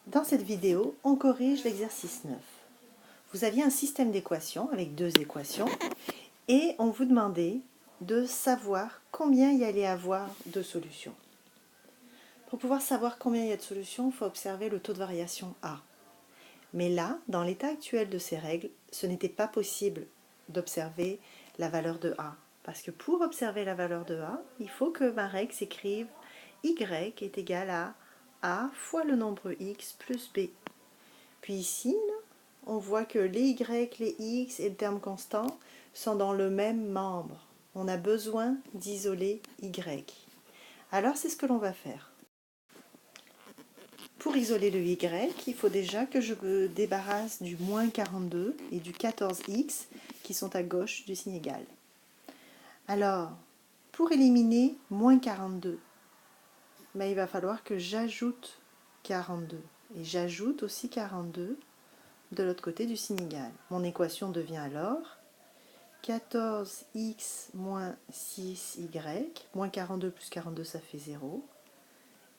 Dans cette vidéo, on corrige l'exercice 9. Vous aviez un système d'équations avec deux équations et on vous demandait de savoir combien il y allait avoir de solutions. Pour pouvoir savoir combien il y a de solutions, il faut observer le taux de variation A. Mais là, dans l'état actuel de ces règles, ce n'était pas possible d'observer la valeur de A. Parce que pour observer la valeur de A, il faut que ma règle s'écrive Y est égal à A fois le nombre X plus B. Puis ici, on voit que les Y, les X et le terme constant sont dans le même membre. On a besoin d'isoler Y. Alors c'est ce que l'on va faire. Pour isoler le Y, il faut déjà que je me débarrasse du moins 42 et du 14X qui sont à gauche du signe égal. Alors, pour éliminer moins 42, il va falloir que j'ajoute 42. Et j'ajoute aussi 42 de l'autre côté du signe égal. Mon équation devient alors 14x moins 6y, moins 42 plus 42 ça fait 0.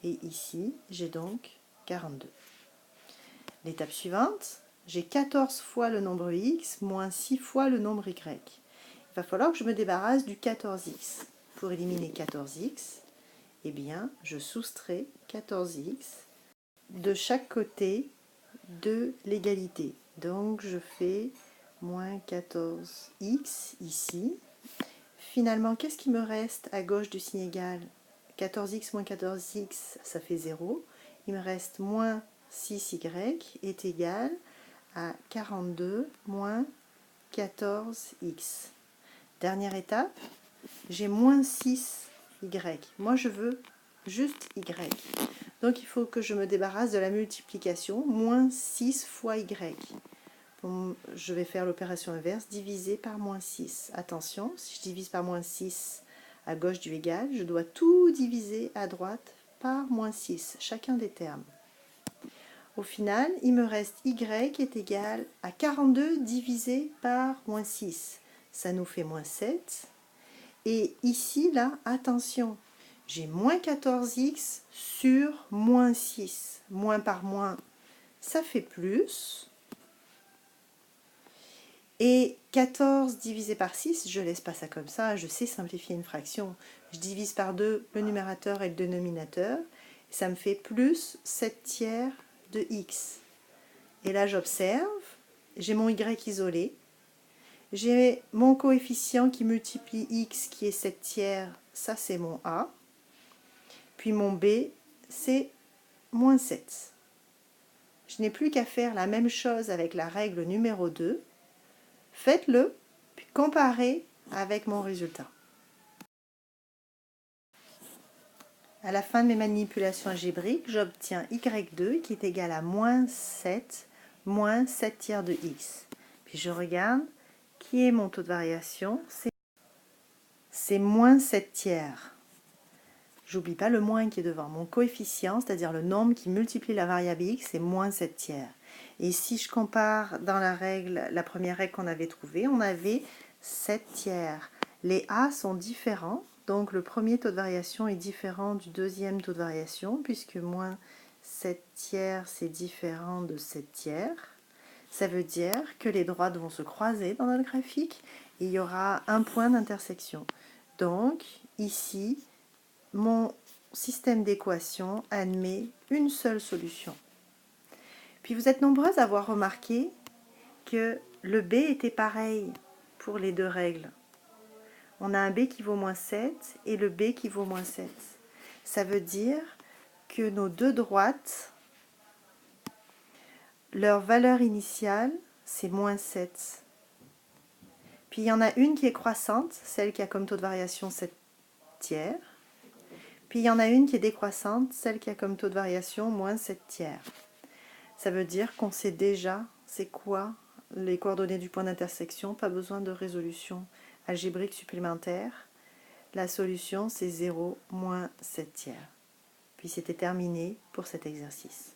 Et ici, j'ai donc 42. L'étape suivante, j'ai 14 fois le nombre x moins 6 fois le nombre y. Il va falloir que je me débarrasse du 14x. Pour éliminer 14x, eh bien, je soustrais 14x de chaque côté de l'égalité. Donc, je fais moins 14x ici. Finalement, qu'est-ce qui me reste à gauche du signe égal? 14x moins 14x, ça fait 0. Il me reste moins 6y est égal à 42 moins 14x. Dernière étape, j'ai moins 6y. Moi, je veux juste y. Donc, il faut que je me débarrasse de la multiplication, moins 6 fois y. Je vais faire l'opération inverse, diviser par moins 6. Attention, si je divise par moins 6 à gauche du égal, je dois tout diviser à droite par moins 6, chacun des termes. Au final, il me reste y est égal à 42 divisé par moins 6. Ça nous fait moins 7. Et ici, là, attention, j'ai moins 14x sur moins 6. Moins par moins, ça fait plus. Et 14 divisé par 6, je ne laisse pas ça comme ça, je sais simplifier une fraction. Je divise par 2 le numérateur et le dénominateur. Ça me fait plus 7 tiers de x. Et là, j'observe, j'ai mon y isolé. J'ai mon coefficient qui multiplie x qui est 7 tiers, ça c'est mon a. Puis mon b, c'est moins 7. Je n'ai plus qu'à faire la même chose avec la règle numéro 2. Faites-le, puis comparez avec mon résultat. À la fin de mes manipulations algébriques, j'obtiens y2 qui est égal à moins 7 tiers de x. Puis je regarde qui est mon taux de variation, c'est moins 7 tiers. J'oublie pas le moins qui est devant. Mon coefficient, c'est-à-dire le nombre qui multiplie la variable x, c'est moins 7 tiers. Et si je compare dans la règle, la première règle qu'on avait trouvée, on avait 7 tiers. Les a sont différents, donc le premier taux de variation est différent du deuxième taux de variation, puisque moins 7 tiers, c'est différent de 7 tiers. Ça veut dire que les droites vont se croiser dans notre graphique et il y aura un point d'intersection. Donc, ici, mon système d'équations admet une seule solution. Puis vous êtes nombreuses à avoir remarqué que le b était pareil pour les deux règles. On a un b qui vaut moins 7 et le b qui vaut moins 7. Ça veut dire que nos deux droites, leur valeur initiale, c'est moins 7. Puis il y en a une qui est croissante, celle qui a comme taux de variation 7 tiers. Puis il y en a une qui est décroissante, celle qui a comme taux de variation moins 7 tiers. Ça veut dire qu'on sait déjà c'est quoi les coordonnées du point d'intersection, pas besoin de résolution algébrique supplémentaire. La solution c'est 0 moins 7 tiers. Puis c'était terminé pour cet exercice.